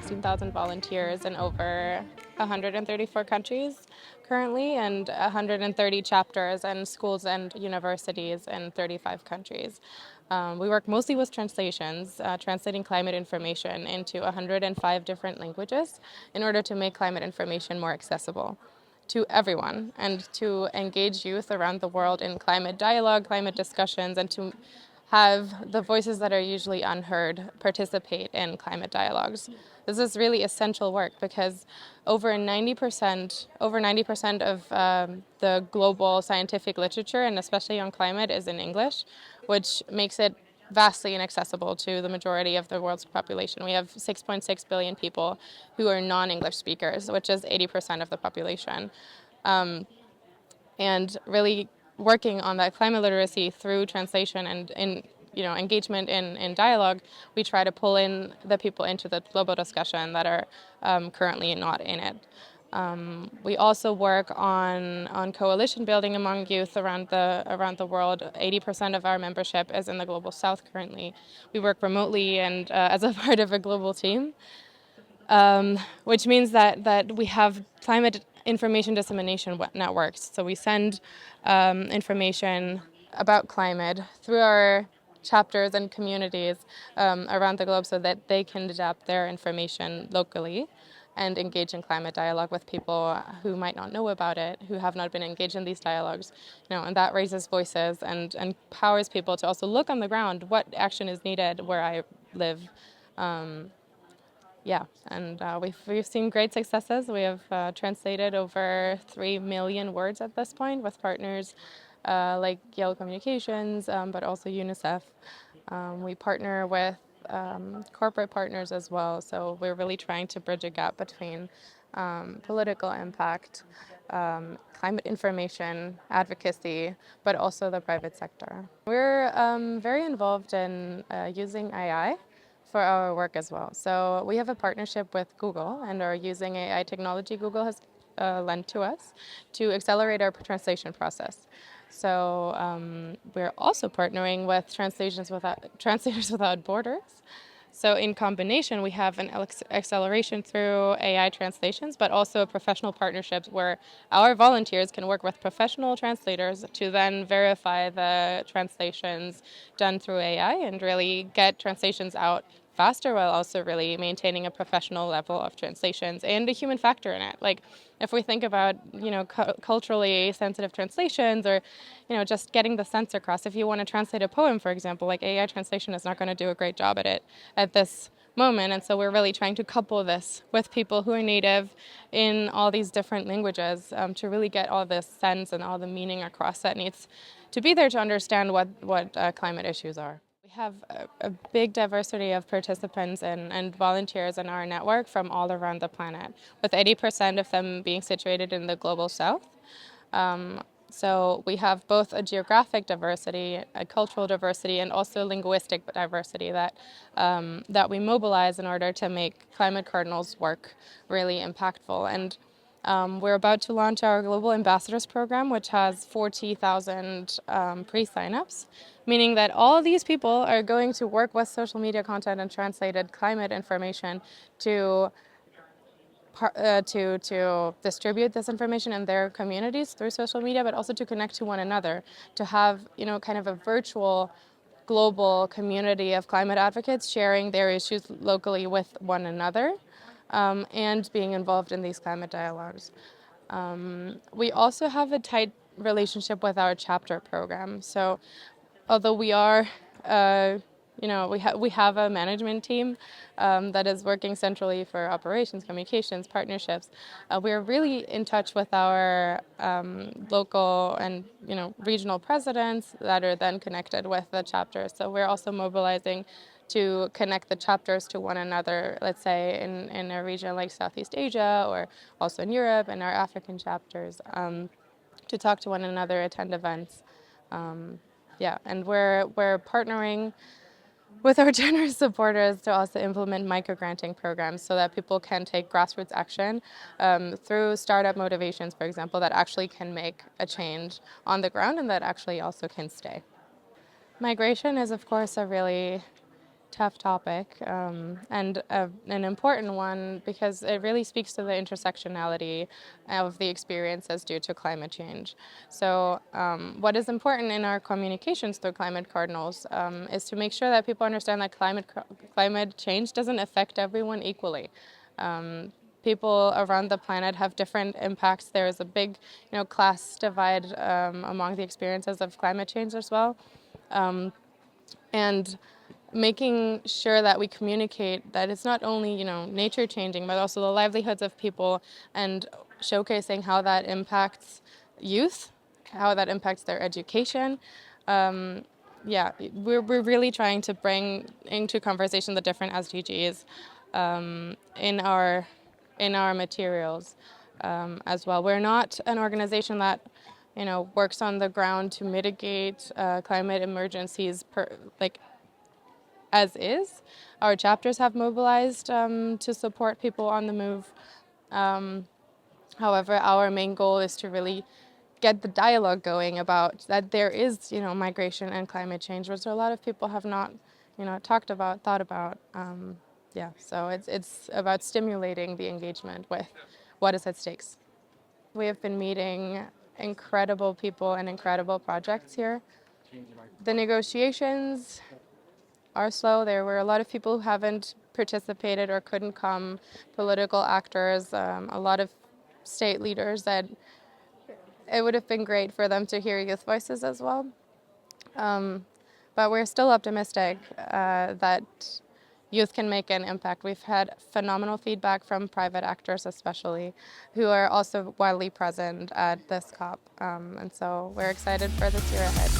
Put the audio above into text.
16,000 volunteers in over 134 countries currently, and 130 chapters and schools and universities in 35 countries. We work mostly with translations, translating climate information into 105 different languages in order to make climate information more accessible to everyone and to engage youth around the world in climate dialogue, climate discussions, and to have the voices that are usually unheard participate in climate dialogues. This is really essential work because over 90% of the global scientific literature, and especially on climate, is in English, which makes it vastly inaccessible to the majority of the world's population. We have 6.6 billion people who are non-English speakers, which is 80% of the population. And really working on that climate literacy through translation and engagement in dialogue, we try to pull in the people into the global discussion that are currently not in it. We also work on coalition building among youth around the world. 80% of our membership is in the global south currently. We work remotely and as a part of a global team, which means that we have climate information dissemination networks. So we send information about climate through our chapters and communities around the globe so that they can adapt their information locally and engage in climate dialogue with people who might not know about it, who have not been engaged in these dialogues, and that raises voices and empowers people to also look on the ground what action is needed where I live. We've seen great successes. We have translated over 3 million words at this point with partners like Yale Communications, but also UNICEF. We partner with corporate partners as well, so we're really trying to bridge a gap between political impact, climate information, advocacy, but also the private sector. We're very involved in using AI for our work as well. So we have a partnership with Google and are using AI technology Google has lent to us to accelerate our translation process. So we're also partnering with Translators Without Borders. So in combination, we have an acceleration through AI translations, but also professional partnerships where our volunteers can work with professional translators to then verify the translations done through AI and really get translations out faster while also really maintaining a professional level of translations and a human factor in it. Like if we think about, culturally sensitive translations or, just getting the sense across. If you want to translate a poem, for example, like AI translation is not going to do a great job at it at this moment. And so we're really trying to couple this with people who are native in all these different languages to really get all this sense and all the meaning across that needs to be there to understand what climate issues are. We have a big diversity of participants and volunteers in our network from all around the planet, with 80% of them being situated in the global south. So we have both a geographic diversity, a cultural diversity, and also linguistic diversity that we mobilize in order to make Climate Cardinals' work really impactful. And we're about to launch our Global Ambassadors Program, which has 40,000 pre-signups, meaning that all these people are going to work with social media content and translated climate information to distribute this information in their communities through social media, but also to connect to one another, to have, kind of a virtual global community of climate advocates sharing their issues locally with one another and being involved in these climate dialogues. We also have a tight relationship with our chapter program. So although we are we have a management team that is working centrally for operations, communications, partnerships. We're really in touch with our local and regional presidents that are then connected with the chapters. So we're also mobilizing to connect the chapters to one another, let's say in a region like Southeast Asia or also in Europe and our African chapters, to talk to one another, attend events. And we're partnering with our generous supporters to also implement microgranting programs so that people can take grassroots action through startup motivations, for example, that actually can make a change on the ground and that actually also can stay. Migration is, of course, a really tough topic, and an important one because it really speaks to the intersectionality of the experiences due to climate change. So what is important in our communications through Climate Cardinals is to make sure that people understand that climate change doesn't affect everyone equally. People around the planet have different impacts. There is a big, class divide among the experiences of climate change as well. And making sure that we communicate that it's not only, nature changing, but also the livelihoods of people, and showcasing how that impacts youth, how that impacts their education. Yeah, we're really trying to bring into conversation the different SDGs in our materials as well. We're not an organization that works on the ground to mitigate climate emergencies as is. Our chapters have mobilized to support people on the move. However, our main goal is to really get the dialogue going about that there is, migration and climate change, which a lot of people have not, talked about, thought about. So it's about stimulating the engagement with what is at stakes. We have been meeting incredible people and incredible projects here. The negotiations are slow. There were a lot of people who haven't participated or couldn't come, political actors, a lot of state leaders that it would have been great for them to hear youth voices as well. But we're still optimistic that youth can make an impact. We've had phenomenal feedback from private actors especially, who are also widely present at this COP. And so we're excited for this year ahead.